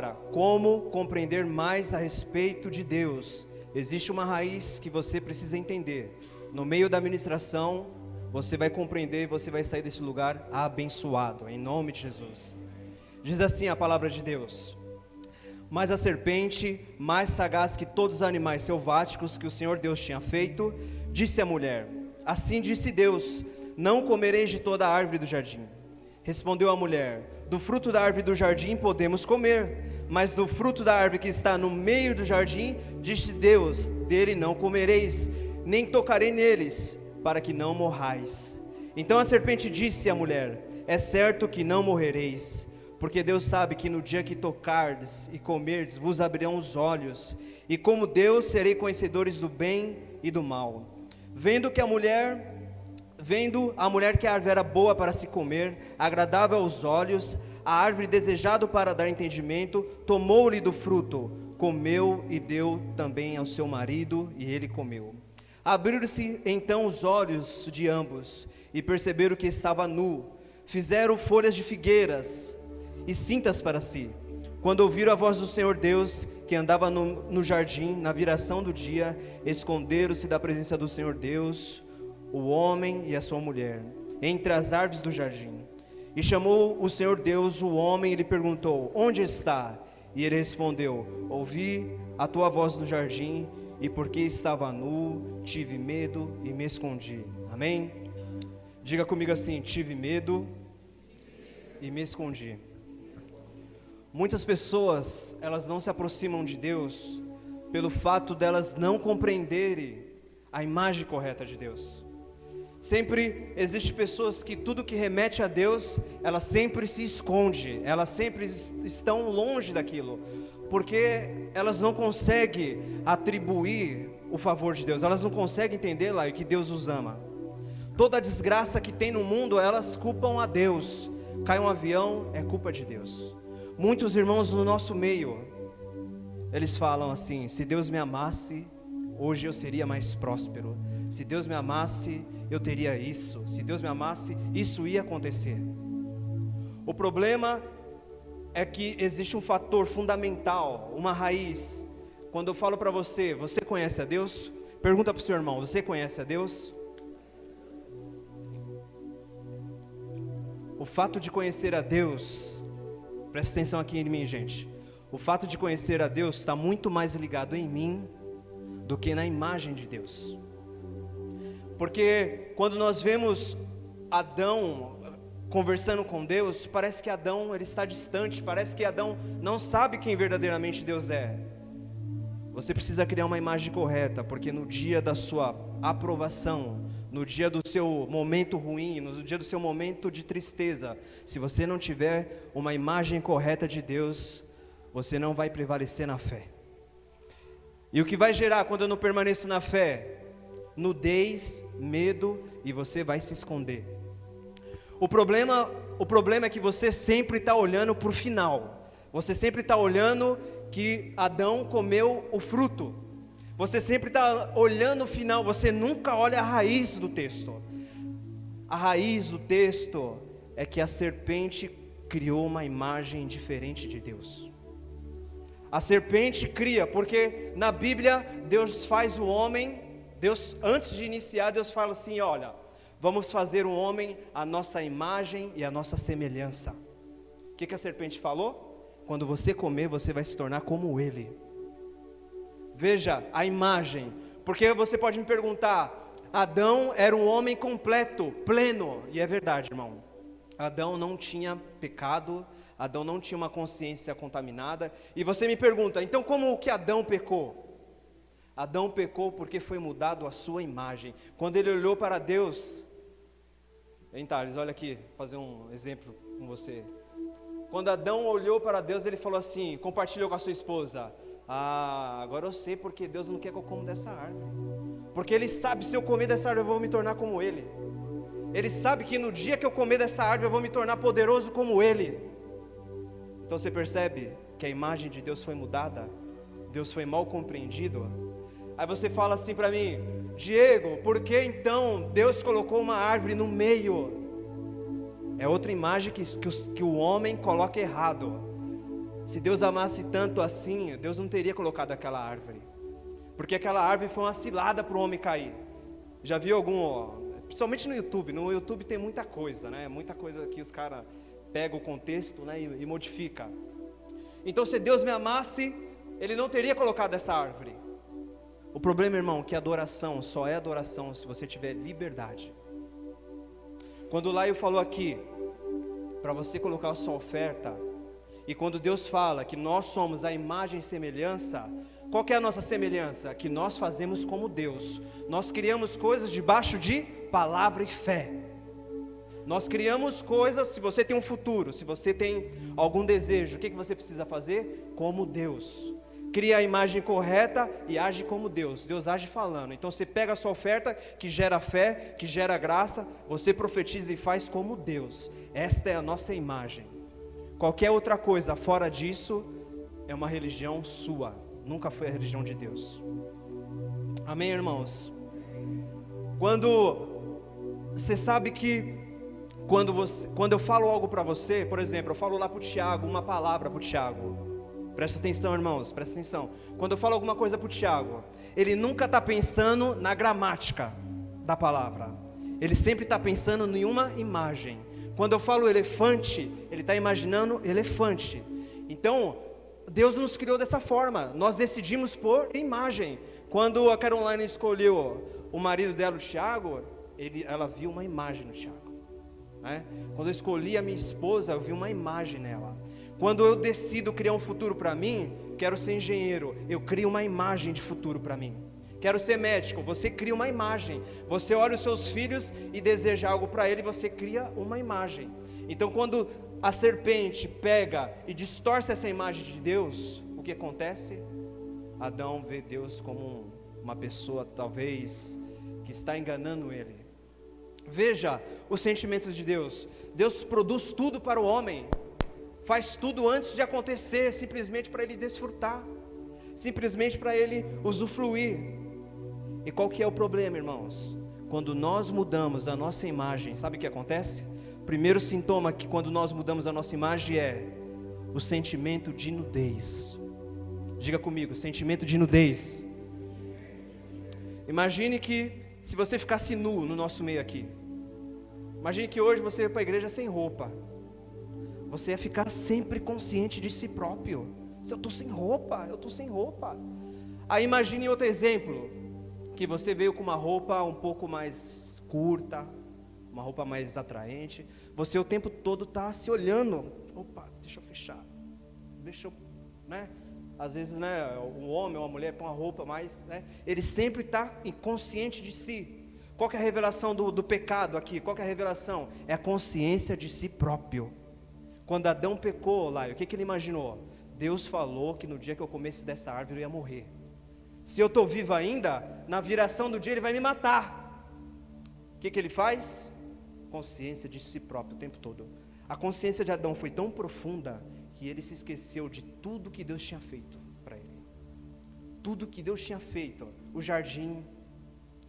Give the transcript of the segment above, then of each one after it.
palavra, como compreender mais a respeito de Deus. Existe uma raiz que você precisa entender. No meio da ministração, você vai compreender, você vai sair desse lugar abençoado, em nome de Jesus. Diz assim a palavra de Deus: mas a serpente, mais sagaz que todos os animais selváticos que o Senhor Deus tinha feito, disse à mulher: assim disse Deus, não comereis de toda a árvore do jardim. Respondeu a mulher: do fruto da árvore do jardim podemos comer, mas do fruto da árvore que está no meio do jardim, disse Deus, dele não comereis, nem tocarei neles, para que não morrais. Então a serpente disse à mulher: é certo que não morrereis, porque Deus sabe que no dia que tocardes e comerdes, vos abrirão os olhos, e como Deus serei conhecedores do bem e do mal. Vendo a mulher que a árvore era boa para se comer, agradável aos olhos, a árvore desejada para dar entendimento, tomou-lhe do fruto, comeu e deu também ao seu marido, e ele comeu. Abriram-se então os olhos de ambos, e perceberam que estava nu. Fizeram folhas de figueiras e cintas para si. Quando ouviram a voz do Senhor Deus, que andava no jardim, na viração do dia, esconderam-se da presença do Senhor Deus, o homem e a sua mulher, entre as árvores do jardim. E chamou o Senhor Deus o homem e lhe perguntou: onde está? E ele respondeu: ouvi a tua voz no jardim, e porque estava nu, tive medo e me escondi. Amém? Diga comigo assim: tive medo e me escondi. Muitas pessoas, elas não se aproximam de Deus pelo fato delas não compreenderem a imagem correta de Deus. Sempre existem pessoas que tudo que remete a Deus, elas sempre se esconde, elas sempre estão longe daquilo, porque elas não conseguem atribuir o favor de Deus, elas não conseguem entender lá que Deus os ama. Toda a desgraça que tem no mundo, elas culpam a Deus. Cai um avião, é culpa de Deus. Muitos irmãos no nosso meio, eles falam assim: se Deus me amasse, hoje eu seria mais próspero. Se Deus me amasse, eu teria isso. Se Deus me amasse, isso ia acontecer. O problema é que existe um fator fundamental, uma raiz. Quando eu falo para você, você conhece a Deus? Pergunta para o seu irmão: você conhece a Deus? O fato de conhecer a Deus, presta atenção aqui em mim, gente. O fato de conhecer a Deus está muito mais ligado em mim do que na imagem de Deus. Porque quando nós vemos Adão conversando com Deus, parece que Adão ele está distante, parece que Adão não sabe quem verdadeiramente Deus é. Você precisa criar uma imagem correta, porque no dia da sua aprovação, no dia do seu momento ruim, no dia do seu momento de tristeza, se você não tiver uma imagem correta de Deus, você não vai prevalecer na fé. E o que vai gerar quando eu não permaneço na fé? Nudez, medo, e você vai se esconder. O problema é que você sempre está olhando para o final. Você sempre está olhando que Adão comeu o fruto. Você sempre está olhando o final, você nunca olha a raiz do texto. A raiz do texto é que a serpente criou uma imagem diferente de Deus. A serpente cria, porque na Bíblia Deus faz o homem, Deus, antes de iniciar, Deus fala assim: olha, vamos fazer o homem a nossa imagem e a nossa semelhança. O que a serpente falou? Quando você comer, você vai se tornar como ele. Veja a imagem, porque você pode me perguntar: Adão era um homem completo, pleno, e é verdade, irmão. Adão não tinha pecado, Adão não tinha uma consciência contaminada. E você me pergunta: então como que Adão pecou? Adão pecou porque foi mudado a sua imagem. Quando ele olhou para Deus, hein, Thales, olha aqui, vou fazer um exemplo com você. Quando Adão olhou para Deus, ele falou assim, compartilhou com a sua esposa: agora eu sei porque Deus não quer que eu coma dessa árvore. Porque Ele sabe, se eu comer dessa árvore eu vou me tornar como Ele. Ele sabe que no dia que eu comer dessa árvore eu vou me tornar poderoso como Ele. Então você percebe que a imagem de Deus foi mudada? Deus foi mal compreendido? Aí você fala assim para mim: Diego, por que então Deus colocou uma árvore no meio? É outra imagem que o homem coloca errado. Se Deus amasse tanto assim, Deus não teria colocado aquela árvore, porque aquela árvore foi uma cilada para o homem cair. Já viu principalmente no YouTube tem muita coisa, né? Muita coisa que os caras pegam o contexto, né, e modifica. Então, se Deus me amasse, Ele não teria colocado essa árvore. O problema, irmão, é que adoração só é adoração se você tiver liberdade. Quando o Laio falou aqui, para você colocar a sua oferta, e quando Deus fala que nós somos a imagem e semelhança, qual que é a nossa semelhança? Que nós fazemos como Deus. Nós criamos coisas debaixo de palavra e fé. Nós criamos coisas. Se você tem um futuro, se você tem algum desejo, o que você precisa fazer? Como Deus. Cria a imagem correta e age como Deus. Deus age falando. Então você pega a sua oferta, que gera fé, que gera graça, você profetiza e faz como Deus. Esta é a nossa imagem. Qualquer outra coisa fora disso é uma religião sua, nunca foi a religião de Deus. Amém, irmãos? Quando você sabe que quando eu falo algo para você, por exemplo, eu falo lá para o Tiago, uma palavra para o Tiago. Presta atenção, irmãos, presta atenção. Quando eu falo alguma coisa para o Tiago, ele nunca está pensando na gramática da palavra. Ele sempre está pensando em uma imagem. Quando eu falo elefante, ele está imaginando elefante. Então, Deus nos criou dessa forma. Nós decidimos por imagem. Quando a Caroline escolheu o marido dela, o Tiago, ela viu uma imagem no Tiago, né? Quando eu escolhi a minha esposa, eu vi uma imagem nela. Quando eu decido criar um futuro para mim, quero ser engenheiro, eu crio uma imagem de futuro para mim. Quero ser médico, você cria uma imagem. Você olha os seus filhos e deseja algo para ele, você cria uma imagem. Então, quando a serpente pega e distorce essa imagem de Deus, o que acontece? Adão vê Deus como uma pessoa, talvez, que está enganando ele. Veja os sentimentos de Deus. Deus produz tudo para o homem, faz tudo antes de acontecer, simplesmente para ele desfrutar, simplesmente para ele usufruir. E qual que é o problema, irmãos? Quando nós mudamos a nossa imagem, sabe o que acontece? O primeiro sintoma que quando nós mudamos a nossa imagem é o sentimento de nudez. Diga comigo, sentimento de nudez. Imagine que se você ficasse nu no nosso meio aqui, imagine que hoje você ia para a igreja sem roupa, você ia ficar sempre consciente de si próprio. Se eu estou sem roupa, eu estou sem roupa. Aí imagine outro exemplo, que você veio com uma roupa um pouco mais curta, uma roupa mais atraente, você o tempo todo está se olhando, opa, deixa eu fechar, deixa eu, né? Às vezes, né, um homem ou uma mulher com uma roupa mais, né, ele sempre está inconsciente de si. Qual que é a revelação do pecado aqui? Qual que é a revelação? É a consciência de si próprio. Quando Adão pecou, lá, o que ele imaginou? Deus falou que no dia que eu comesse dessa árvore eu ia morrer. Se eu estou vivo ainda, na viração do dia ele vai me matar. O que ele faz? Consciência de si próprio o tempo todo. A consciência de Adão foi tão profunda que ele se esqueceu de tudo que Deus tinha feito para ele. Tudo que Deus tinha feito. O jardim,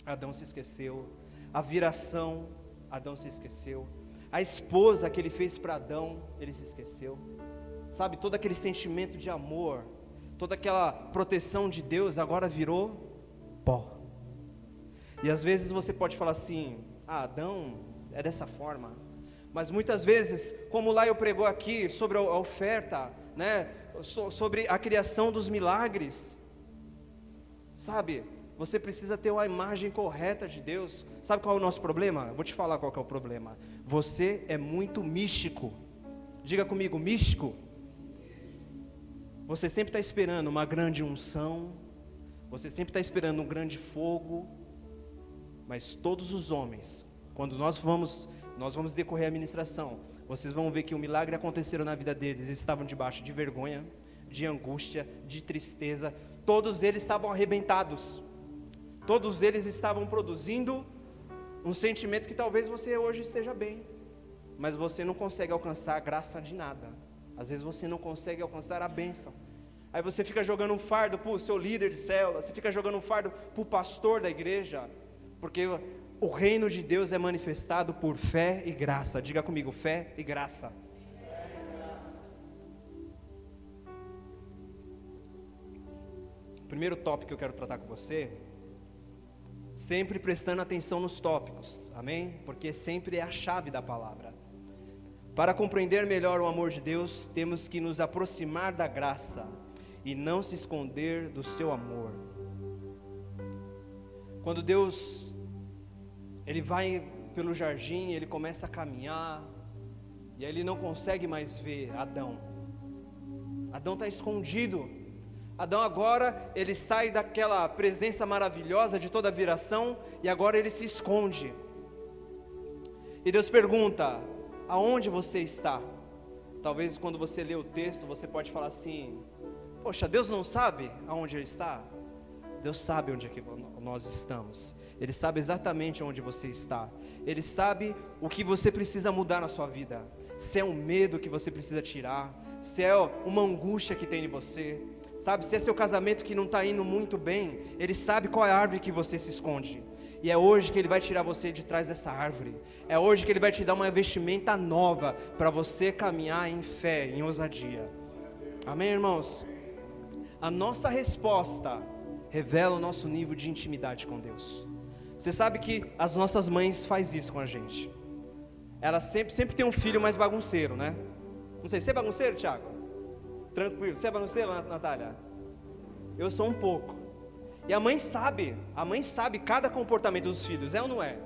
Adão se esqueceu. A viração, Adão se esqueceu. A esposa que ele fez para Adão, ele se esqueceu. Sabe, todo aquele sentimento de amor, toda aquela proteção de Deus agora virou pó. E às vezes você pode falar assim, Adão é dessa forma. Mas muitas vezes, como lá eu pregou aqui sobre a oferta, né, sobre a criação dos milagres, sabe, você precisa ter uma imagem correta de Deus. Sabe qual é o nosso problema? Eu vou te falar qual que é o problema. Você é muito místico. Diga comigo, místico. Você sempre está esperando uma grande unção, você sempre está esperando um grande fogo, mas todos os homens, quando nós vamos decorrer a ministração, vocês vão ver que o milagre aconteceram na vida deles, eles estavam debaixo de vergonha, de angústia, de tristeza, todos eles estavam arrebentados, todos eles estavam produzindo um sentimento que talvez você hoje esteja bem, mas você não consegue alcançar a graça de nada. Às vezes você não consegue alcançar a bênção. Aí você fica jogando um fardo para o seu líder de célula, você fica jogando um fardo para o pastor da igreja, porque o reino de Deus é manifestado por fé e graça. Diga comigo, fé e graça. primeiro tópico que eu quero tratar com você, sempre prestando atenção nos tópicos, amém? Porque sempre é a chave da palavra. Para compreender melhor o amor de Deus, temos que nos aproximar da graça e não se esconder do seu amor. Quando Deus, Ele vai pelo jardim, Ele começa a caminhar, e aí Ele não consegue mais ver Adão. Adão está escondido. Adão agora, ele sai daquela presença maravilhosa de toda a viração, e agora ele se esconde. E Deus pergunta: aonde você está? Talvez quando você lê o texto, você pode falar assim: poxa, Deus não sabe aonde Ele está? Deus sabe onde é que nós estamos. Ele sabe exatamente onde você está. Ele sabe o que você precisa mudar na sua vida. Se é um medo que você precisa tirar, se é uma angústia que tem em você, sabe, se é seu casamento que não está indo muito bem, Ele sabe qual é a árvore que você se esconde. E é hoje que Ele vai tirar você de trás dessa árvore. É hoje que Ele vai te dar uma vestimenta nova para você caminhar em fé, em ousadia. Amém, irmãos? A nossa resposta revela o nosso nível de intimidade com Deus. Você sabe que as nossas mães fazem isso com a gente. Elas sempre tem um filho mais bagunceiro, né? Não sei, você é bagunceiro, Thiago? Tranquilo. Você é bagunceiro, Natália? Eu sou um pouco. E a mãe sabe cada comportamento dos filhos, é ou não é?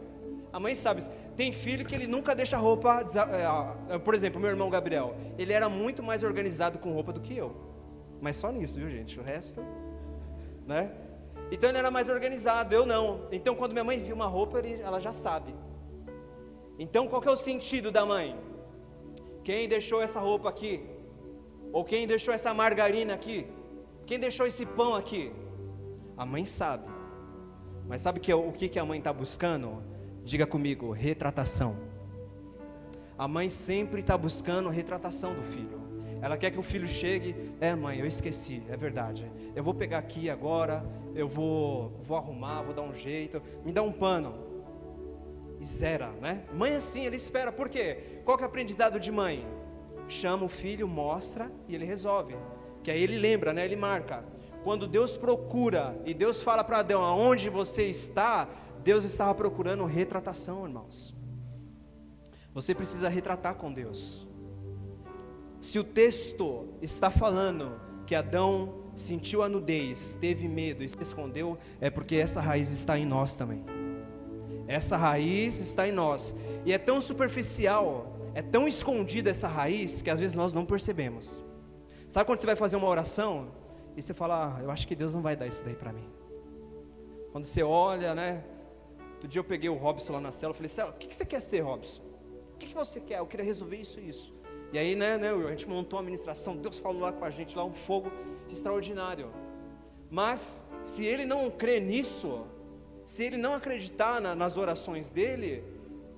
A mãe sabe. Tem filho que ele nunca deixa roupa, por exemplo, meu irmão Gabriel, ele era muito mais organizado com roupa do que eu. Mas só nisso, viu, gente? O resto, né? Então ele era mais organizado, eu não. Então quando minha mãe viu uma roupa, ela já sabe. Então qual que é o sentido da mãe? Quem deixou essa roupa aqui? Ou quem deixou essa margarina aqui? Quem deixou esse pão aqui? A mãe sabe. Mas sabe o que a mãe está buscando? Diga comigo: retratação. A mãe sempre está buscando retratação do filho. Ela quer que o filho chegue: mãe, eu esqueci, é verdade. Eu vou pegar aqui agora, eu vou arrumar, vou dar um jeito, me dá um pano. E zera, né? Mãe assim, ele espera. Por quê? Qual que é o aprendizado de mãe? Chama o filho, mostra e ele resolve. Que aí ele lembra, né? Ele marca. Quando Deus procura e Deus fala para Adão: aonde você está? Deus estava procurando retratação, irmãos. Você precisa retratar com Deus. Se o texto está falando que Adão sentiu a nudez, teve medo e se escondeu, é porque essa raiz está em nós também. Essa raiz está em nós. E é tão superficial, é tão escondida essa raiz, que às vezes nós não percebemos. Sabe quando você vai fazer uma oração e você fala: eu acho que Deus não vai dar isso daí para mim. Quando você olha, né? Outro dia eu peguei o Robson lá na cela, eu falei: Célula, o que você quer ser, Robson? O que você quer? Eu queria resolver isso e isso. E aí, né, a gente montou uma ministração, Deus falou lá com a gente, lá um fogo extraordinário. Mas, se ele não crê nisso, se ele não acreditar nas orações dele,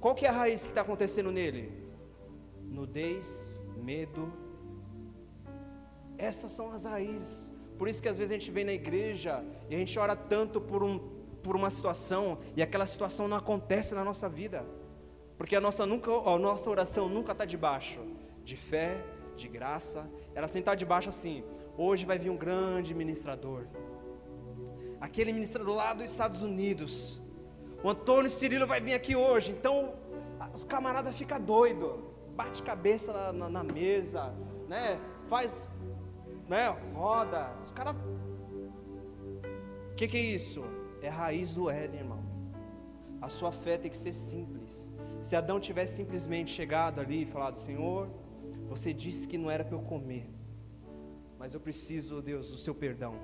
qual que é a raiz que está acontecendo nele? Nudez, medo. Essas são as raízes. Por isso que às vezes a gente vem na igreja e a gente ora tanto por uma situação, e aquela situação não acontece na nossa vida. Porque a nossa oração nunca está debaixo de fé, de graça. Ela sempre está debaixo assim: hoje vai vir um grande ministrador, aquele ministrador lá dos Estados Unidos, o Antônio Cirilo vai vir aqui hoje. Então os camaradas ficam doidos, bate cabeça na mesa, né? Faz, né? Roda, os caras. O que é isso? É a raiz do Éden, irmão. A sua fé tem que ser simples. Se Adão tivesse simplesmente chegado ali e falado: Senhor, você disse que não era para eu comer, mas eu preciso, Deus, do seu perdão.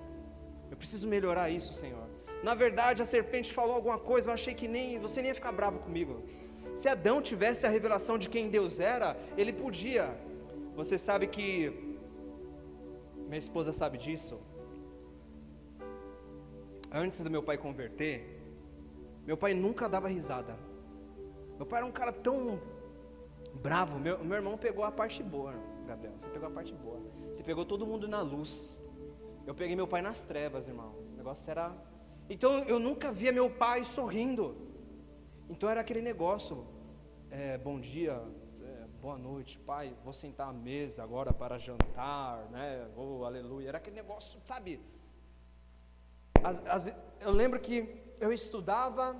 Eu preciso melhorar isso, Senhor. Na verdade, a serpente falou alguma coisa, eu achei que você nem ia ficar bravo comigo. Se Adão tivesse a revelação de quem Deus era, ele podia. Você sabe que minha esposa sabe disso. Antes do meu pai converter, meu pai nunca dava risada. Meu pai era um cara tão bravo. Meu irmão pegou a parte boa, Gabriel. Você pegou a parte boa. Você pegou todo mundo na luz. Eu peguei meu pai nas trevas, irmão. O negócio era... Então eu nunca via meu pai sorrindo. Então era aquele negócio: bom dia, boa noite, pai, vou sentar à mesa agora para jantar, né? Oh, aleluia. Era aquele negócio, sabe? Eu lembro que eu estudava,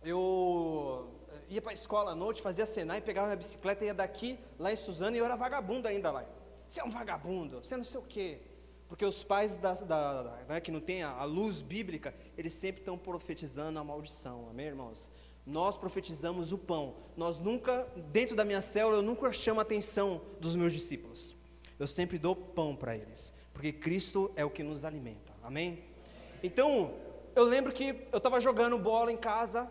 eu ia para a escola à noite, fazia Senai, pegava minha bicicleta, ia daqui, lá em Suzano, e eu era vagabundo ainda lá. Você é um vagabundo, você não sei o quê. Porque os pais né, que não tem a luz bíblica, eles sempre estão profetizando a maldição, amém, irmãos? Nós profetizamos o pão. Nós nunca, dentro da minha célula, eu nunca chamo a atenção dos meus discípulos. Eu sempre dou pão para eles, porque Cristo é o que nos alimenta, amém? Então, eu lembro que eu estava jogando bola em casa,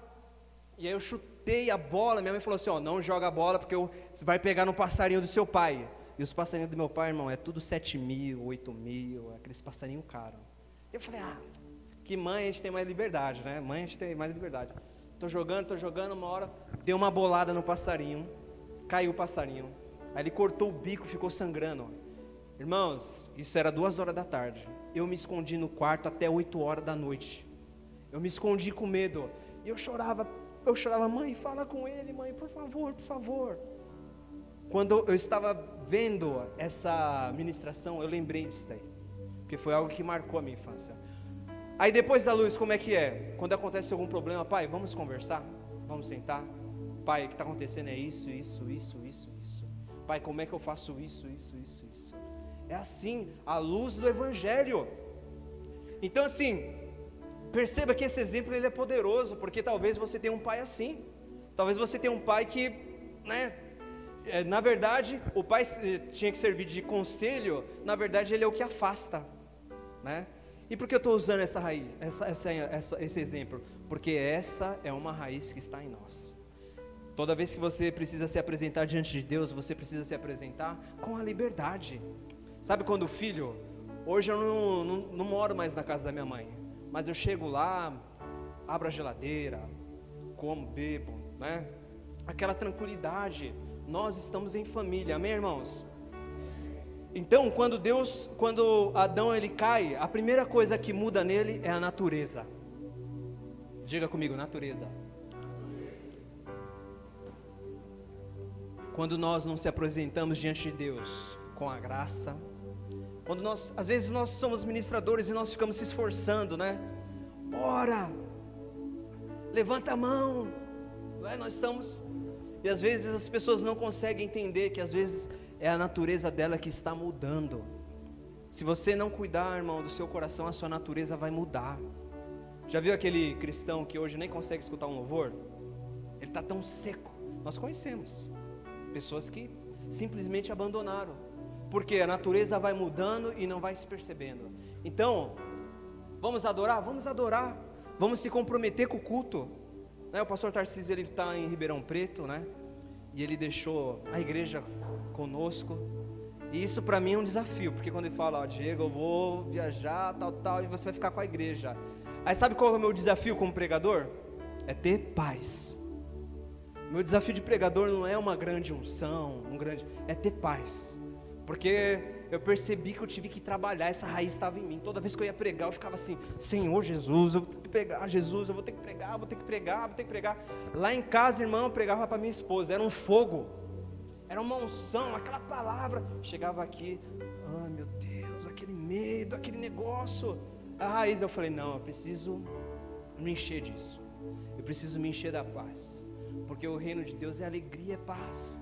e aí eu chutei a bola, minha mãe falou assim, não joga a bola, porque você vai pegar no passarinho do seu pai. E os passarinhos do meu pai, irmão, é tudo 7 mil, 8 mil, aqueles passarinhos caros. Eu falei, que mãe a gente tem mais liberdade, né? Mãe a gente tem mais liberdade. Tô jogando, uma hora, deu uma bolada no passarinho, caiu o passarinho. Aí ele cortou o bico, ficou sangrando. Irmãos, isso era 2 horas da tarde. Eu me escondi no quarto até 8 horas da noite. Eu me escondi com medo. E eu chorava, mãe, fala com ele, mãe, por favor, por favor. Quando eu estava vendo essa ministração, eu lembrei disso daí, porque foi algo que marcou a minha infância. Aí depois da luz, como é que é? Quando acontece algum problema, pai, vamos conversar? Vamos sentar? Pai, o que está acontecendo é isso. Pai, como é que eu faço isso? É assim, a luz do Evangelho. Então assim, perceba que esse exemplo ele é poderoso, porque talvez você tenha um pai assim. Talvez você tenha um pai que, né? Na verdade, o pai tinha que servir de conselho, na verdade ele é o que afasta, né? E por que eu estou usando essa raiz, esse exemplo? Porque essa é uma raiz que está em nós. Toda vez que você precisa se apresentar diante de Deus, você precisa se apresentar com a liberdade. Sabe quando o filho, hoje eu não moro mais na casa da minha mãe, mas eu chego lá, abro a geladeira, como, bebo, né? Aquela tranquilidade. Nós estamos em família, amém, irmãos? Então, quando Adão ele cai, a primeira coisa que muda nele é a natureza. Diga comigo, natureza. Quando nós não se apresentamos diante de Deus com a graça, às vezes nós somos ministradores e nós ficamos se esforçando, né? Ora, levanta a mão, nós estamos... E às vezes as pessoas não conseguem entender que às vezes é a natureza dela que está mudando. Se você não cuidar, irmão, do seu coração, a sua natureza vai mudar. Já viu aquele cristão que hoje nem consegue escutar um louvor? Ele está tão seco. Nós conhecemos pessoas que simplesmente abandonaram, porque a natureza vai mudando e não vai se percebendo. Então, vamos adorar? Vamos adorar. Vamos se comprometer com o culto. O pastor Tarcísio, ele está em Ribeirão Preto, né? E ele deixou a igreja conosco. E isso para mim é um desafio, porque quando ele fala, Diego, eu vou viajar, tal, e você vai ficar com a igreja. Aí sabe qual é o meu desafio como pregador? É ter paz. Meu desafio de pregador não é uma grande unção, é ter paz. Porque eu percebi que eu tive que trabalhar, essa raiz estava em mim. Toda vez que eu ia pregar, eu ficava assim, Senhor Jesus, eu vou ter que pregar, Jesus, eu vou ter que pregar. Lá em casa, irmão, eu pregava para minha esposa, era um fogo, era uma unção, aquela palavra. Chegava aqui, meu Deus, aquele medo, aquele negócio. A raiz, eu falei, não, eu preciso me encher disso. Eu preciso me encher da paz. Porque o reino de Deus é alegria, é paz.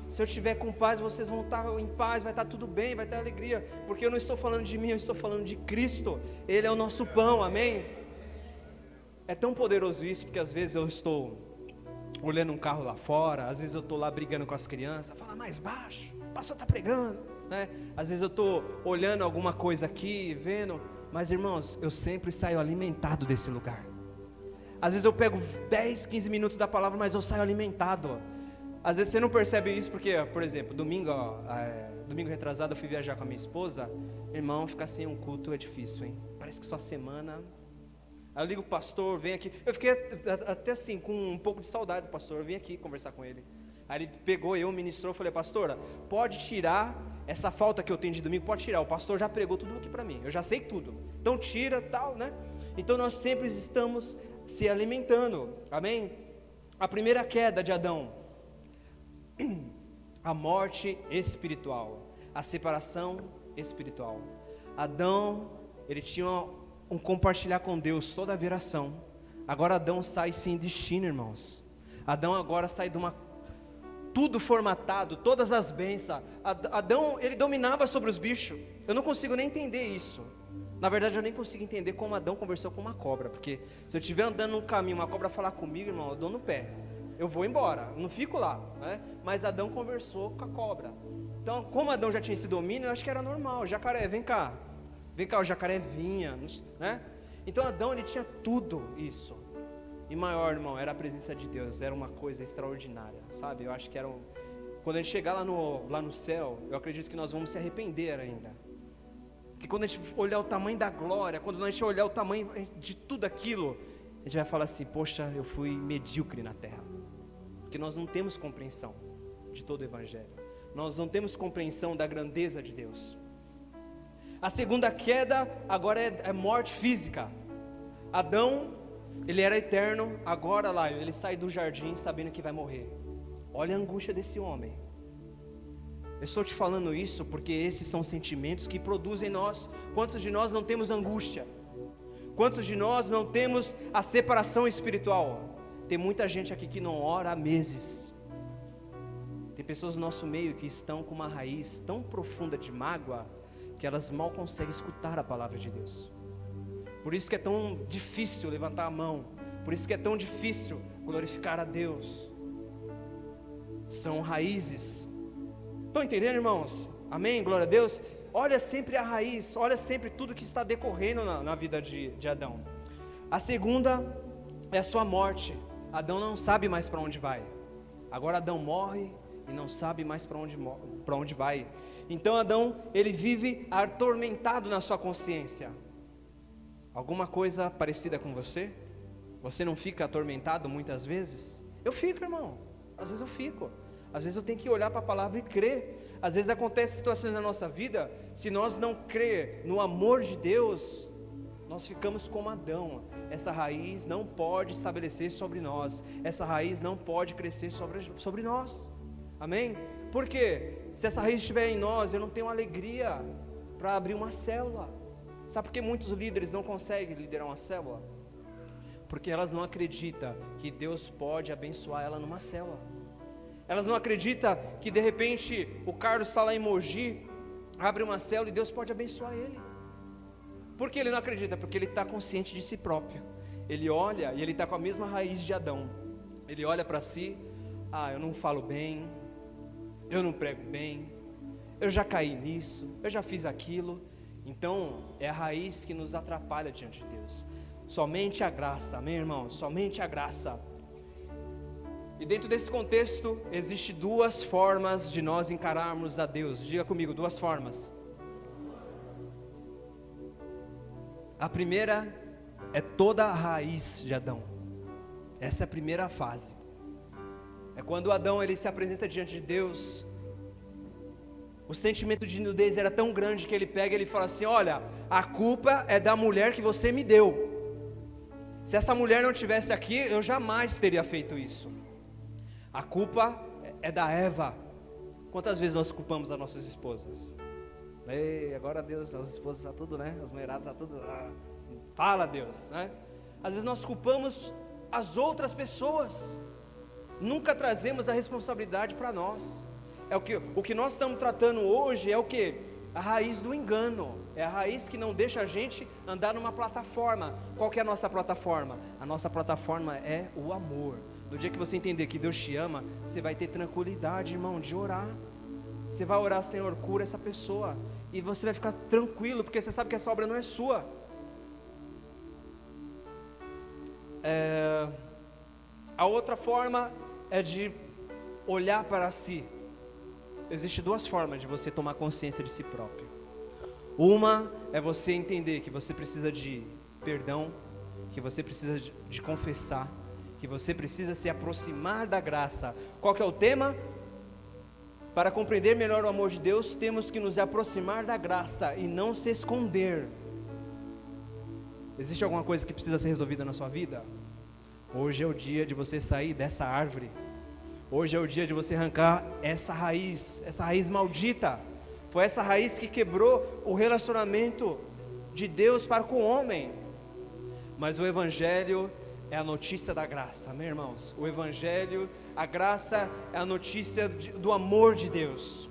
Se eu estiver com paz, vocês vão estar em paz, vai estar tudo bem, vai ter alegria. Porque eu não estou falando de mim, eu estou falando de Cristo. Ele é o nosso pão, amém? É tão poderoso isso, porque às vezes eu estou olhando um carro lá fora, às vezes eu estou lá brigando com as crianças, fala mais baixo, o pastor está pregando, né? Às vezes eu estou olhando alguma coisa aqui, vendo, mas irmãos, eu sempre saio alimentado desse lugar. Às vezes eu pego 10, 15 minutos da palavra, mas eu saio alimentado. Às vezes você não percebe isso porque, por exemplo, domingo retrasado eu fui viajar com a minha esposa. Irmão, ficar sem um culto é difícil, hein? Parece que só semana. Aí eu ligo o pastor, vem aqui. Eu fiquei até assim, com um pouco de saudade do pastor. Eu vim aqui conversar com ele. Aí ele pegou, ministrou, eu falei, pastora, pode tirar essa falta que eu tenho de domingo, pode tirar. O pastor já pregou tudo aqui para mim, eu já sei tudo. Então tira, tal, né? Então nós sempre estamos se alimentando, amém? A primeira queda de Adão, a morte espiritual, a separação espiritual. Adão, ele tinha um compartilhar com Deus toda a veração. Agora Adão sai sem destino, irmãos. Adão agora sai de uma... tudo formatado, todas as bênçãos. Adão, ele dominava sobre os bichos. Eu não consigo nem entender isso. Na verdade, eu nem consigo entender como Adão conversou com uma cobra. Porque se eu estiver andando num caminho, uma cobra falar comigo, irmão, eu dou no pé. Eu vou embora, não fico lá, né? Mas Adão conversou com a cobra. Então, como Adão já tinha esse domínio, eu acho que era normal. Jacaré, vem cá. Vem cá, o jacaré vinha, né? Então Adão, ele tinha tudo isso. E maior, irmão, era a presença de Deus. Era uma coisa extraordinária, sabe? Eu acho que era quando a gente chegar lá no céu, eu acredito que nós vamos se arrepender ainda. Porque quando a gente olhar o tamanho da glória, quando a gente olhar o tamanho de tudo aquilo, a gente vai falar assim, poxa, eu fui medíocre na terra. Porque nós não temos compreensão de todo o Evangelho. Nós não temos compreensão da grandeza de Deus. A segunda queda agora é morte física. Adão, ele era eterno, agora lá, ele sai do jardim sabendo que vai morrer. Olha a angústia desse homem. Eu estou te falando isso porque esses são sentimentos que produzem em nós. Quantos de nós não temos angústia? Quantos de nós não temos a separação espiritual? Tem muita gente aqui que não ora há meses. Tem pessoas no nosso meio que estão com uma raiz tão profunda de mágoa que elas mal conseguem escutar a palavra de Deus. Por isso que é tão difícil levantar a mão. Por isso que é tão difícil glorificar a Deus. São raízes. Estão entendendo, irmãos? Amém? Glória a Deus. Olha sempre a raiz, olha sempre tudo que está decorrendo na vida de Adão. A segunda é a sua morte. Adão não sabe mais para onde vai. Agora Adão morre e não sabe mais para onde vai. Então Adão, ele vive atormentado na sua consciência. Alguma coisa parecida com você? Você não fica atormentado muitas vezes? Eu fico, irmão. Às vezes eu fico. Às vezes eu tenho que olhar para a palavra e crer. Às vezes acontecem situações na nossa vida, se nós não crer no amor de Deus, nós ficamos como Adão. Essa raiz não pode estabelecer sobre nós. Essa raiz não pode crescer sobre nós. Amém? Por quê? Se essa raiz estiver em nós, eu não tenho alegria para abrir uma célula. Sabe por que muitos líderes não conseguem liderar uma célula? Porque elas não acreditam que Deus pode abençoar ela numa célula. Elas não acreditam que de repente o Carlos está lá em Mogi, abre uma célula e Deus pode abençoar ele. Por que ele não acredita? Porque ele está consciente de si próprio. Ele olha e ele está com a mesma raiz de Adão. Ele olha para si, eu não falo bem, eu não prego bem, eu já caí nisso, eu já fiz aquilo. Então é a raiz que nos atrapalha diante de Deus. Somente a graça, amém, irmão? Somente a graça. E dentro desse contexto, existem duas formas de nós encararmos a Deus. Diga comigo, duas formas. A primeira é toda a raiz de Adão. Essa é a primeira fase. É quando Adão ele se apresenta diante de Deus. O sentimento de nudez era tão grande que ele pega e ele fala assim: olha, a culpa é da mulher que você me deu. Se essa mulher não estivesse aqui, eu jamais teria feito isso. A culpa é da Eva. Quantas vezes nós culpamos as nossas esposas? Ei, agora Deus, as esposas estão tudo, né? As mulheradas estão tudo. Fala Deus, né? Às vezes nós culpamos as outras pessoas. Nunca trazemos a responsabilidade para nós. O que nós estamos tratando hoje é o que? A raiz do engano. É a raiz que não deixa a gente andar numa plataforma. Qual que é a nossa plataforma? A nossa plataforma é o amor. No dia que você entender que Deus te ama, você vai ter tranquilidade, irmão, de orar. Você vai orar: Senhor, cura essa pessoa. E você vai ficar tranquilo, porque você sabe que essa obra não é sua. A outra forma é de olhar para si. Existem duas formas de você tomar consciência de si próprio. Uma é você entender que você precisa de perdão, que você precisa de confessar, que você precisa se aproximar da graça. Qual que é o tema? Para compreender melhor o amor de Deus, temos que nos aproximar da graça e não se esconder. Existe alguma coisa que precisa ser resolvida na sua vida? Hoje é o dia de você sair dessa árvore. Hoje é o dia de você arrancar essa raiz maldita. Foi essa raiz que quebrou o relacionamento de Deus para com o homem. Mas o Evangelho é a notícia da graça, amém, irmãos? O Evangelho, a graça é a notícia do amor de Deus.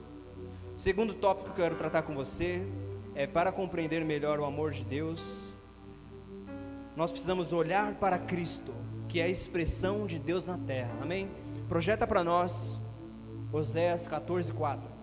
O segundo tópico que eu quero tratar com você é: para compreender melhor o amor de Deus, nós precisamos olhar para Cristo, que é a expressão de Deus na terra, amém? Projeta para nós Oséias 14:4.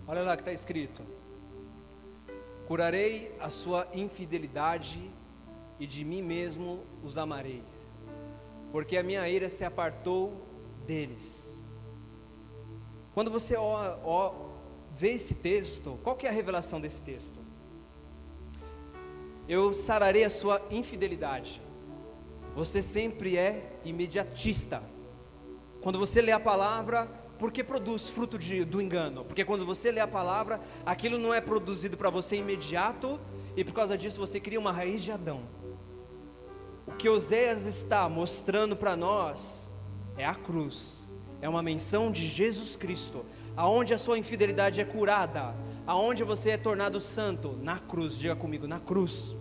Olha lá que está escrito: curarei a sua infidelidade e de mim mesmo os amarei, porque a minha ira se apartou deles. Quando você vê esse texto, qual que é a revelação desse texto? Eu sararei a sua infidelidade. Você sempre é imediatista. Quando você lê a palavra, porque produz fruto do engano, porque quando você lê a palavra, aquilo não é produzido para você imediato, e por causa disso você cria uma raiz de Adão. O que Oséias está mostrando para nós é a cruz, é uma menção de Jesus Cristo, aonde a sua infidelidade é curada, aonde você é tornado santo, na cruz. Diga comigo, na cruz.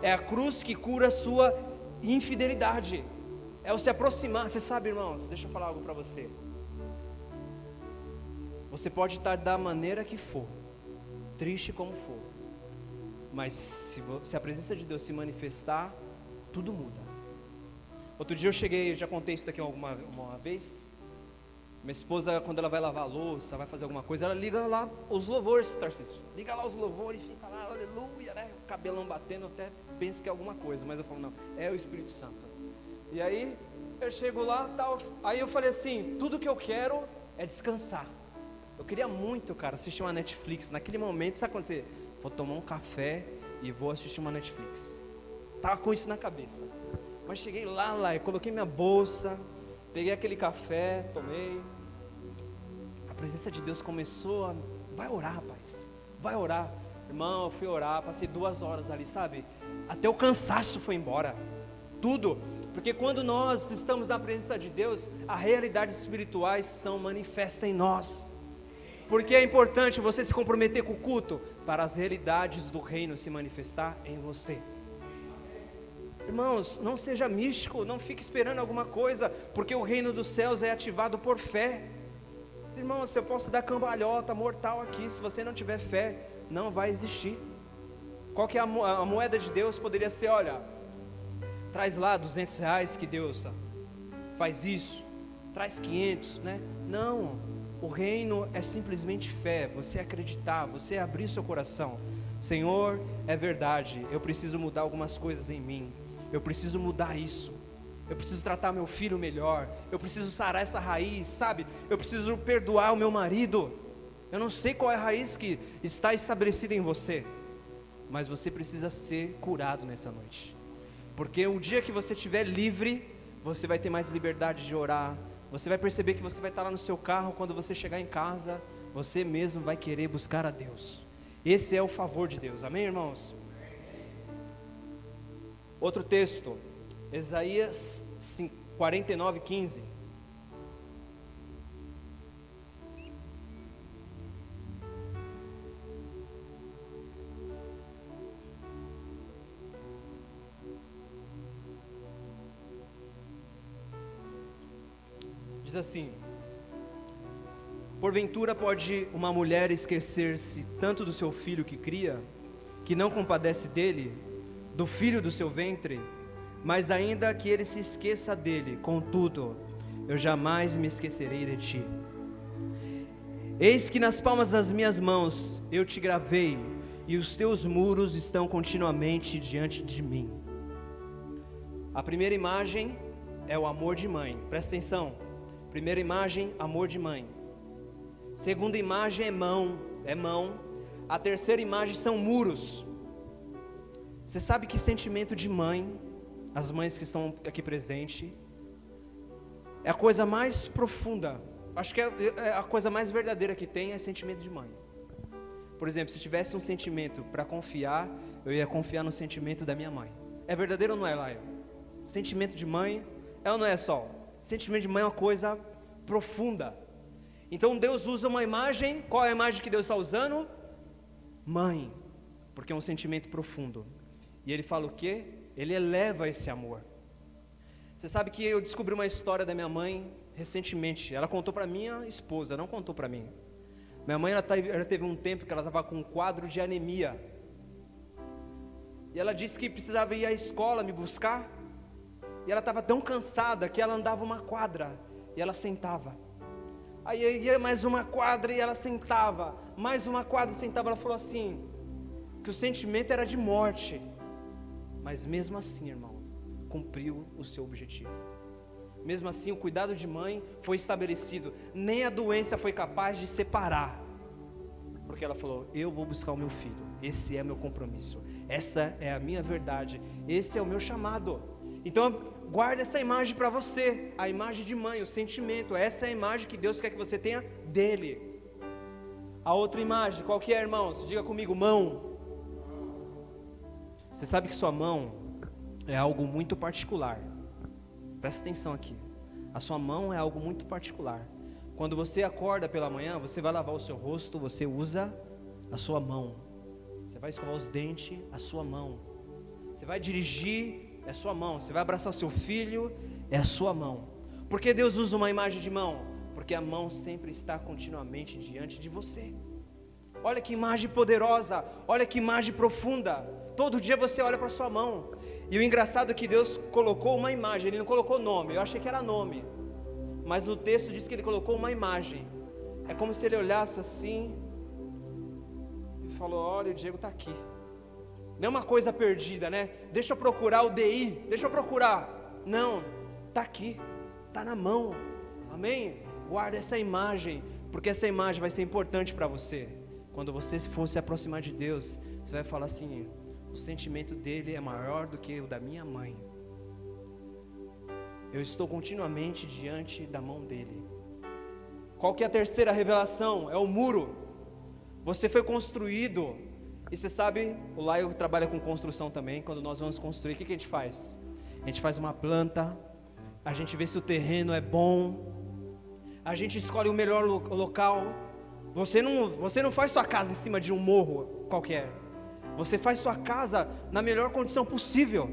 É a cruz que cura a sua infidelidade, é o se aproximar. Você sabe, irmãos, deixa eu falar algo para você. Você pode estar da maneira que for, triste como for, mas se a presença de Deus se manifestar, tudo muda. Outro dia eu já contei isso daqui uma vez. Minha esposa, quando ela vai lavar a louça, vai fazer alguma coisa, ela liga lá os louvores, Tarcísio. Liga lá os louvores e fica lá, aleluia, né? O cabelão batendo, até penso que é alguma coisa, mas eu falo, não, é o Espírito Santo. E aí, eu chego lá, tal, aí eu falei assim, tudo que eu quero é descansar. Eu queria muito, cara, assistir uma Netflix. Naquele momento, sabe quando você... vou tomar um café e vou assistir uma Netflix. Tava com isso na cabeça. Mas cheguei lá, eu coloquei minha bolsa, peguei aquele café, tomei. A presença de Deus começou a... vai orar, rapaz, vai orar. Irmão, eu fui orar, passei 2 horas ali, sabe? Até o cansaço foi embora. Tudo. Porque quando nós estamos na presença de Deus, as realidades espirituais são manifestas em nós. Porque é importante você se comprometer com o culto, para as realidades do reino se manifestar em você. Irmãos, não seja místico, não fique esperando alguma coisa, porque o reino dos céus é ativado por fé. Irmãos, eu posso dar cambalhota mortal aqui, se você não tiver fé, não vai existir. Qual que é a moeda de Deus? Poderia ser, olha, traz lá R$200 que Deus faz isso, traz 500, né? Não. O reino é simplesmente fé, você acreditar, você abrir seu coração. Senhor, é verdade, eu preciso mudar algumas coisas em mim, eu preciso mudar isso, eu preciso tratar meu filho melhor, eu preciso sarar essa raiz, sabe? Eu preciso perdoar o meu marido. Eu não sei qual é a raiz que está estabelecida em você, mas você precisa ser curado nessa noite, porque o dia que você estiver livre, você vai ter mais liberdade de orar. Você vai perceber que você vai estar lá no seu carro, quando você chegar em casa, você mesmo vai querer buscar a Deus. Esse é o favor de Deus, amém, irmãos? Outro texto, Isaías 49:15. Diz assim: porventura pode uma mulher esquecer-se tanto do seu filho que cria, que não compadece dele, do filho do seu ventre? Mas ainda que ele se esqueça dele, contudo, eu jamais me esquecerei de ti. Eis que nas palmas das minhas mãos eu te gravei, e os teus muros estão continuamente diante de mim. A primeira imagem é o amor de mãe, presta atenção. Primeira imagem, amor de mãe. Segunda imagem é mão. A terceira imagem são muros. Você sabe que sentimento de mãe, as mães que estão aqui presentes, é a coisa mais profunda, Acho que a coisa mais verdadeira que tem é sentimento de mãe. Por exemplo, se tivesse um sentimento para confiar, eu ia confiar no sentimento da minha mãe. É verdadeiro ou não é, Laio? Sentimento de mãe é ou não é, Sol? Sentimento de mãe é uma coisa profunda. Então Deus usa uma imagem. Qual é a imagem que Deus está usando? Mãe, porque é um sentimento profundo. E Ele fala o quê? Ele eleva esse amor. Você sabe que eu descobri uma história da minha mãe recentemente. Ela contou para minha esposa, não contou para mim. Minha mãe ela teve um tempo que ela estava com um quadro de anemia. E ela disse que precisava ir à escola me buscar. E ela estava tão cansada que ela andava uma quadra e ela sentava. Aí ia mais uma quadra e ela sentava. Mais uma quadra e sentava. Ela falou assim, que o sentimento era de morte. Mas mesmo assim, irmão, cumpriu o seu objetivo. Mesmo assim, o cuidado de mãe foi estabelecido. Nem a doença foi capaz de separar. Porque ela falou, eu vou buscar o meu filho. Esse é meu compromisso. Essa é a minha verdade. Esse é o meu chamado. Então, guarda essa imagem para você. A imagem de mãe, o sentimento. Essa é a imagem que Deus quer que você tenha dele. A outra imagem, qual que é, irmãos? Diga comigo, mão. Você sabe que sua mão é algo muito particular. Presta atenção aqui. A sua mão é algo muito particular. Quando você acorda pela manhã, você vai lavar o seu rosto, você usa a sua mão. Você vai escovar os dentes, a sua mão. Você vai dirigir, é a sua mão. Você vai abraçar o seu filho, é a sua mão. Por que Deus usa uma imagem de mão? Porque a mão sempre está continuamente diante de você. Olha que imagem poderosa, olha que imagem profunda. Todo dia você olha para a sua mão. E o engraçado é que Deus colocou uma imagem, Ele não colocou nome, eu achei que era nome. Mas no texto diz que Ele colocou uma imagem. É como se Ele olhasse assim e falou, olha, o Diego está aqui. Não é uma coisa perdida, né? Deixa eu procurar o DI, deixa eu procurar. Não, está aqui, está na mão. Amém? Guarda essa imagem, porque essa imagem vai ser importante para você. Quando você for se aproximar de Deus, você vai falar assim, o sentimento dele é maior do que o da minha mãe. Eu estou continuamente diante da mão dele. Qual que é a terceira revelação? É o muro. Você foi construído. E você sabe, o Laio trabalha com construção também. Quando nós vamos construir, o que a gente faz? A gente faz uma planta. A gente vê se o terreno é bom. A gente escolhe o melhor local. Você não faz sua casa em cima de um morro qualquer. Você faz sua casa na melhor condição possível.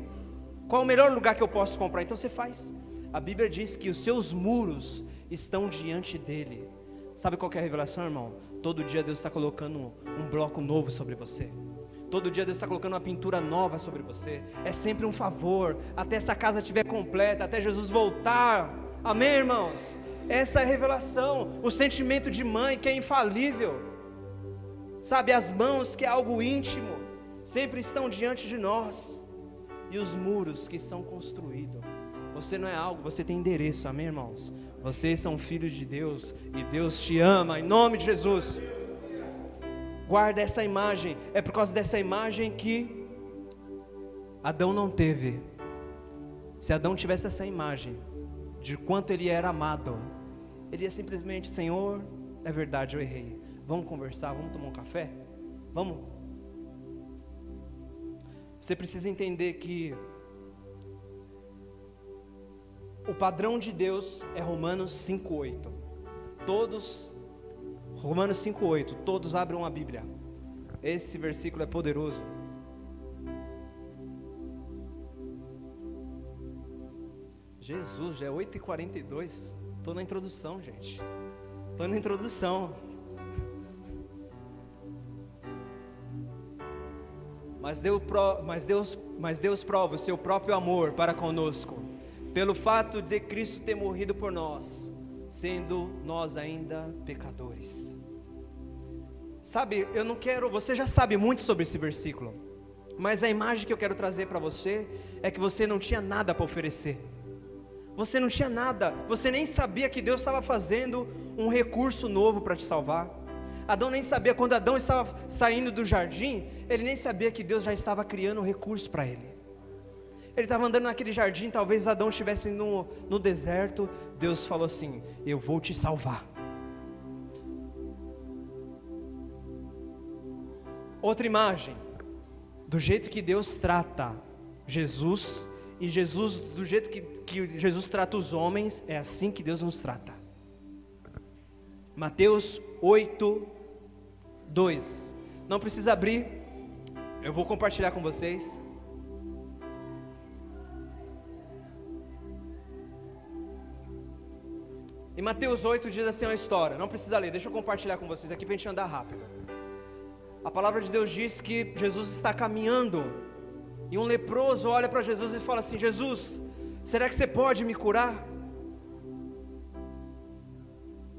Qual é o melhor lugar que eu posso comprar? Então você faz. A Bíblia diz que os seus muros estão diante dele. Sabe qual que é a revelação, irmão? Todo dia Deus está colocando um bloco novo sobre você. Todo dia Deus está colocando uma pintura nova sobre você. É sempre um favor, até essa casa estiver completa, até Jesus voltar. Amém, irmãos? Essa é a revelação, o sentimento de mãe que é infalível. Sabe, as mãos que é algo íntimo, sempre estão diante de nós. E os muros que são construídos. Você não é algo, você tem endereço, amém, irmãos? Vocês são filhos de Deus e Deus te ama, em nome de Jesus. Guarda essa imagem, é por causa dessa imagem que Adão não teve. Se Adão tivesse essa imagem de quanto ele era amado, ele ia simplesmente, Senhor, é verdade, eu errei. Vamos conversar, vamos tomar um café? Vamos? Você precisa entender que o padrão de Deus é Romanos 5:8. Romanos 5:8, todos abram a Bíblia. Esse versículo é poderoso. Jesus, já é 8h42. Estou na introdução, gente. Estou na introdução. Mas Deus prova o seu próprio amor para conosco, pelo fato de Cristo ter morrido por nós, sendo nós ainda pecadores. Sabe, você já sabe muito sobre esse versículo, mas a imagem que eu quero trazer para você é que você não tinha nada para oferecer. Você não tinha nada, você nem sabia que Deus estava fazendo um recurso novo para te salvar. Adão nem sabia, quando Adão estava saindo do jardim, ele nem sabia que Deus já estava criando um recurso para ele. Ele estava andando naquele jardim, talvez Adão estivesse no deserto. Deus falou assim, eu vou te salvar. Outra imagem, do jeito que Deus trata Jesus, e Jesus, do jeito que Jesus trata os homens, é assim que Deus nos trata. Mateus 8, 2. Não precisa abrir, eu vou compartilhar com vocês. Em Mateus 8 diz assim uma história, não precisa ler, deixa eu compartilhar com vocês aqui para a gente andar rápido. A palavra de Deus diz que Jesus está caminhando, e um leproso olha para Jesus e fala assim: Jesus, será que você pode me curar?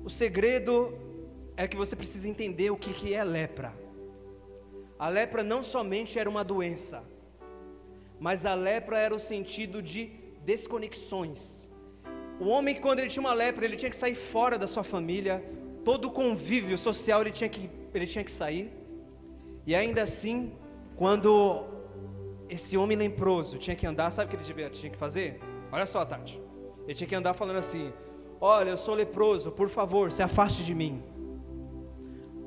O segredo é que você precisa entender o que é lepra. A lepra não somente era uma doença, mas a lepra era o sentido de desconexões. O homem, quando ele tinha uma lepra, ele tinha que sair fora da sua família, todo o convívio social ele tinha que sair. E ainda assim, quando esse homem leproso tinha que andar, sabe o que ele tinha que fazer? Olha só, Tati, ele tinha que andar falando assim: olha, eu sou leproso, por favor, se afaste de mim.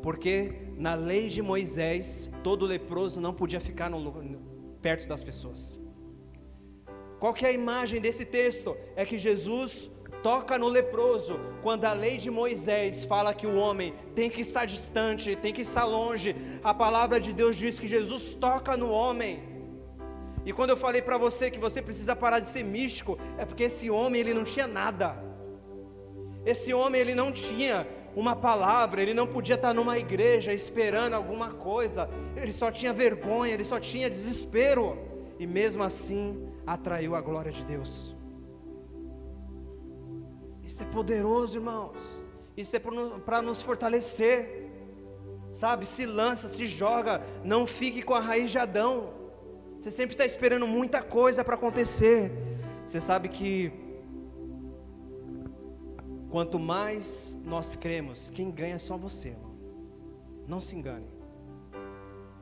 Porque na lei de Moisés, todo leproso não podia ficar perto das pessoas. Qual que é a imagem desse texto? É que Jesus toca no leproso, quando a lei de Moisés fala que o homem tem que estar distante, tem que estar longe. A palavra de Deus diz que Jesus toca no homem. E quando eu falei para você que você precisa parar de ser místico, é porque esse homem ele não tinha nada. Esse homem ele não tinha uma palavra, ele não podia estar numa igreja esperando alguma coisa, ele só tinha vergonha, ele só tinha desespero, e mesmo assim atraiu a glória de Deus. Isso é poderoso, irmãos. Isso é para nos fortalecer, sabe? Se lança, se joga, não fique com a raiz de Adão. Você sempre está esperando muita coisa para acontecer. Você sabe que quanto mais nós cremos, quem ganha é só você, irmão. Não se engane,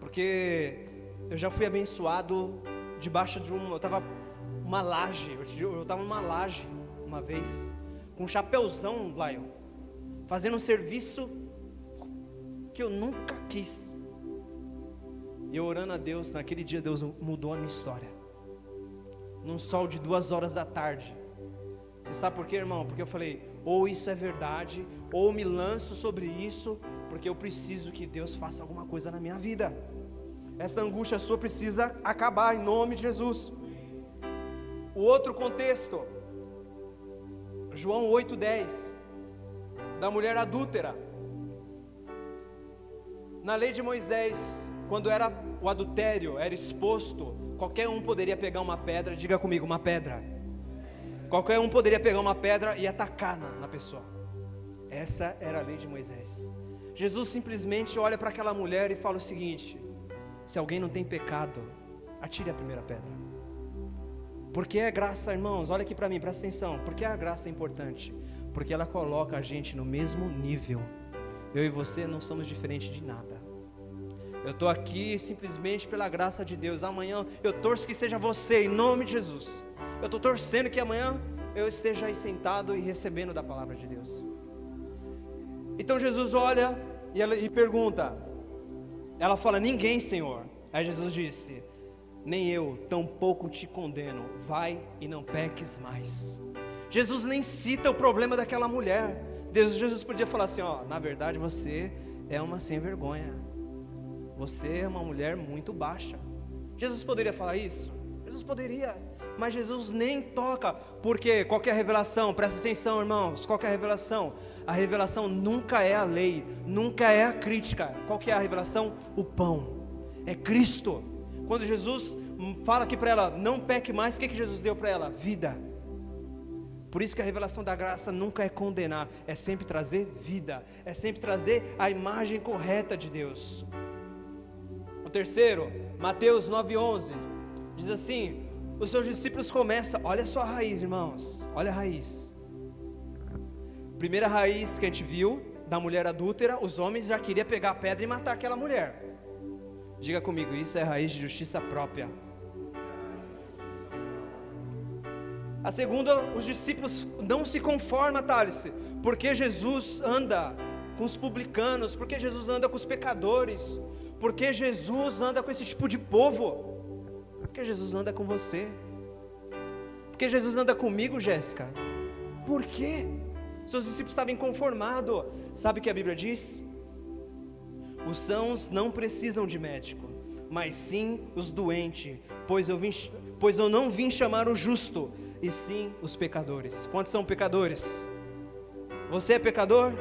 porque eu já fui abençoado debaixo de eu estava numa laje uma vez, com um chapéuzão, Lion, fazendo um serviço que eu nunca quis, e eu orando a Deus, naquele dia Deus mudou a minha história, num sol de 2 horas da tarde. Você sabe por quê, irmão? Porque eu falei, ou isso é verdade, ou me lanço sobre isso, porque eu preciso que Deus faça alguma coisa na minha vida. Essa angústia sua precisa acabar em nome de Jesus. O outro contexto, João 8:10, da mulher adúltera. Na lei de Moisés, quando era o adultério era exposto, qualquer um poderia pegar uma pedra, diga comigo, uma pedra. Qualquer um poderia pegar uma pedra e atacar na pessoa. Essa era a lei de Moisés. Jesus simplesmente olha para aquela mulher e fala o seguinte: se alguém não tem pecado, atire a primeira pedra. Porque é graça, irmãos, olha aqui para mim, presta atenção. Porque a graça é importante? Porque ela coloca a gente no mesmo nível. Eu e você não somos diferentes de nada. Eu estou aqui simplesmente pela graça de Deus. Amanhã eu torço que seja você, em nome de Jesus. Eu estou torcendo que amanhã eu esteja aí sentado e recebendo da palavra de Deus. Então Jesus olha e pergunta. Ela fala, ninguém, Senhor. Aí Jesus disse, nem eu, tampouco te condeno, vai e não peques mais. Jesus nem cita o problema daquela mulher. Jesus podia falar assim, ó, na verdade você é uma sem vergonha, você é uma mulher muito baixa. Jesus poderia falar isso? Jesus poderia, mas Jesus nem toca, porque qual que é a revelação? Presta atenção, irmãos, qual que é a revelação? A revelação nunca é a lei, nunca é a crítica. Qual que é a revelação? O pão, é Cristo. Quando Jesus fala aqui para ela, não peque mais, o que Jesus deu para ela? Vida. Por isso que a revelação da graça nunca é condenar, é sempre trazer vida, é sempre trazer a imagem correta de Deus. O terceiro, Mateus 9:11, diz assim, os seus discípulos começam, olha só a raiz, irmãos, olha a raiz. Primeira raiz que a gente viu, da mulher adúltera, os homens já queriam pegar a pedra e matar aquela mulher. Diga comigo, isso é raiz de justiça própria. A segunda, os discípulos não se conformam, Thales, porque Jesus anda com os publicanos, porque Jesus anda com os pecadores, Por que Jesus anda com esse tipo de povo? Porque Jesus anda com você. Porque Jesus anda comigo, Jéssica. Por quê? Seus discípulos estavam inconformados. Sabe o que a Bíblia diz? Os sãos não precisam de médico, mas sim os doentes, pois eu não vim chamar o justo, e sim os pecadores. Quantos são pecadores? Você é pecador?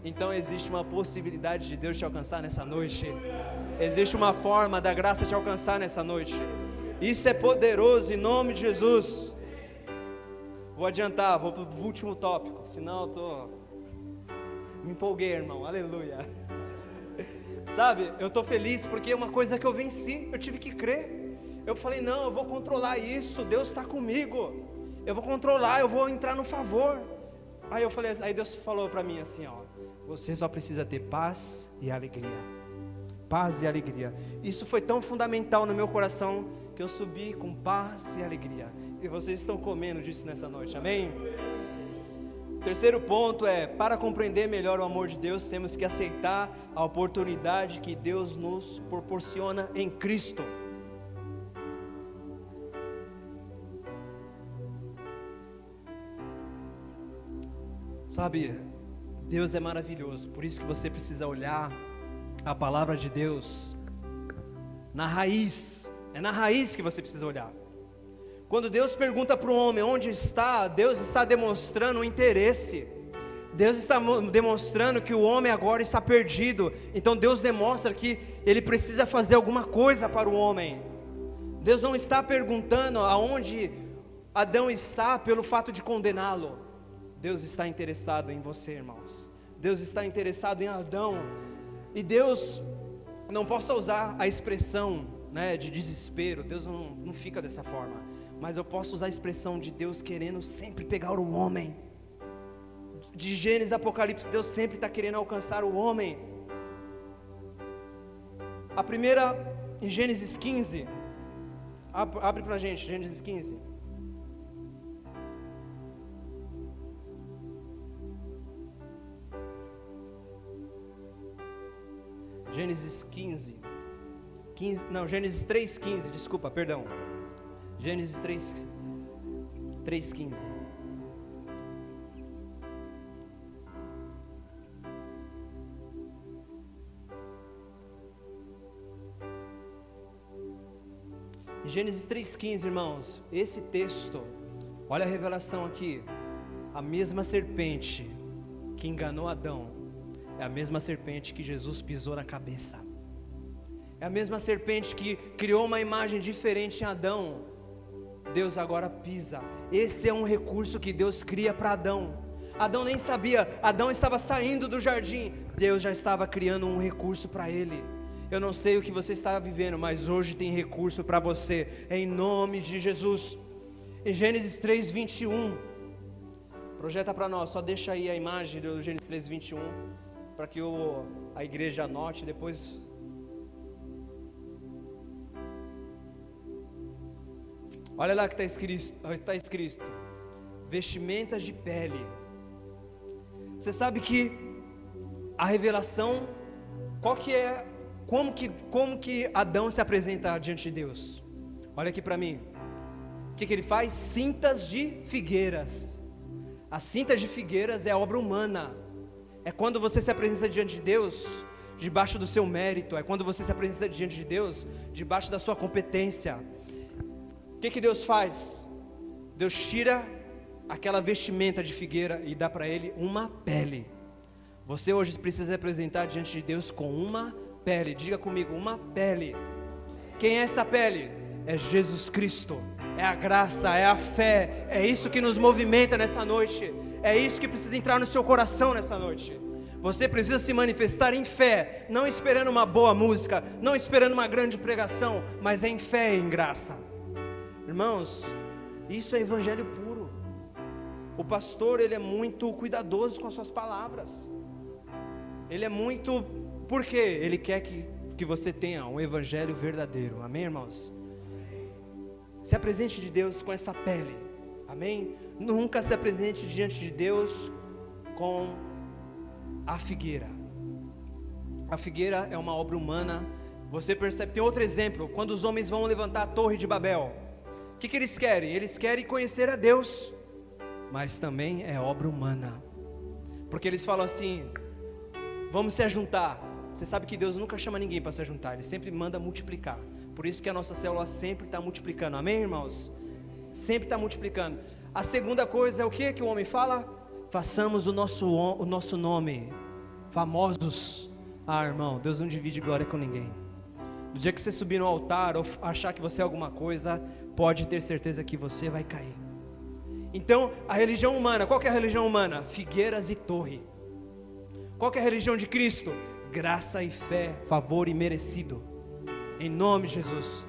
Então existe uma possibilidade de Deus te alcançar nessa noite. Existe uma forma da graça te alcançar nessa noite. Isso é poderoso em nome de Jesus. Vou adiantar, vou para o último tópico, senão me empolguei, irmão, aleluia. Sabe, eu estou feliz porque é uma coisa que eu venci, eu tive que crer. Eu falei, não, eu vou controlar isso, Deus está comigo. Eu vou controlar, eu vou entrar no favor. Aí Deus falou para mim assim, ó, você só precisa ter paz e alegria. Paz e alegria. Isso foi tão fundamental no meu coração que eu subi com paz e alegria. E vocês estão comendo disso nessa noite, amém? O terceiro ponto é, para compreender melhor o amor de Deus, temos que aceitar a oportunidade que Deus nos proporciona em Cristo. Sabe, Deus é maravilhoso, por isso que você precisa olhar a palavra de Deus na raiz. É na raiz que você precisa olhar. Quando Deus pergunta para o homem onde está, Deus está demonstrando um interesse. Deus está demonstrando que o homem agora está perdido. Então Deus demonstra que Ele precisa fazer alguma coisa para o homem. Deus não está perguntando aonde Adão está pelo fato de condená-lo. Deus está interessado em você, irmãos. Deus está interessado em Adão. E Deus, não posso usar a expressão, de desespero. Deus não fica dessa forma. Mas eu posso usar a expressão de Deus querendo sempre pegar o homem. De Gênesis, Apocalipse, Deus sempre está querendo alcançar o homem. A primeira, em Gênesis 15. Abre pra gente, Gênesis 15. Gênesis 3:15, desculpa, perdão. Gênesis 3:15. Gênesis 3:15, irmãos, esse texto, olha a revelação aqui. A mesma serpente que enganou Adão é a mesma serpente que Jesus pisou na cabeça. É a mesma serpente que criou uma imagem diferente em Adão. Deus agora pisa. Esse é um recurso que Deus cria para Adão. Adão nem sabia, Adão estava saindo do jardim, Deus já estava criando um recurso para ele. Eu não sei o que você está vivendo, mas hoje tem recurso para você, em nome de Jesus. Em Gênesis 3:21, projeta para nós, só deixa aí a imagem do Gênesis 3:21, para que a igreja anote depois. Olha lá que está escrito, vestimentas de pele. Você sabe que a revelação, como que Adão se apresenta diante de Deus? Olha aqui para mim, o que ele faz? Cintas de figueiras. As cintas de figueiras é obra humana, é quando você se apresenta diante de Deus, debaixo do seu mérito, é quando você se apresenta diante de Deus, debaixo da sua competência. O que Deus faz? Deus tira aquela vestimenta de figueira e dá para ele uma pele. Você hoje precisa se apresentar diante de Deus com uma pele. Diga comigo, uma pele. Quem é essa pele? É Jesus Cristo, é a graça, é a fé. É isso que nos movimenta nessa noite. É isso que precisa entrar no seu coração nessa noite. Você precisa se manifestar em fé, não esperando uma boa música, não esperando uma grande pregação, mas em fé e em graça. Irmãos, isso é evangelho puro. O pastor, ele é muito cuidadoso com as suas palavras. Ele é muito, por quê? Ele quer que você tenha um evangelho verdadeiro, amém, irmãos? Se apresente de Deus com essa pele, amém? Nunca se apresente diante de Deus com a figueira. A figueira é uma obra humana, Você percebe, tem outro exemplo, quando os homens vão levantar a torre de Babel, o que eles querem? Eles querem conhecer a Deus, mas também é obra humana, porque eles falam assim, vamos se ajuntar. Você sabe que Deus nunca chama ninguém para se ajuntar, Ele sempre manda multiplicar, por isso que a nossa célula sempre está multiplicando, amém, irmãos? Sempre está multiplicando. A segunda coisa é o que o homem fala? Façamos o nosso nome famosos. Ah, irmão, Deus não divide glória com ninguém. No dia que você subir no altar ou achar que você é alguma coisa, pode ter certeza que você vai cair. Então, a religião humana, qual que é a religião humana? Figueiras e torre. Qual que é a religião de Cristo? Graça e fé, favor e merecido. Em nome de Jesus.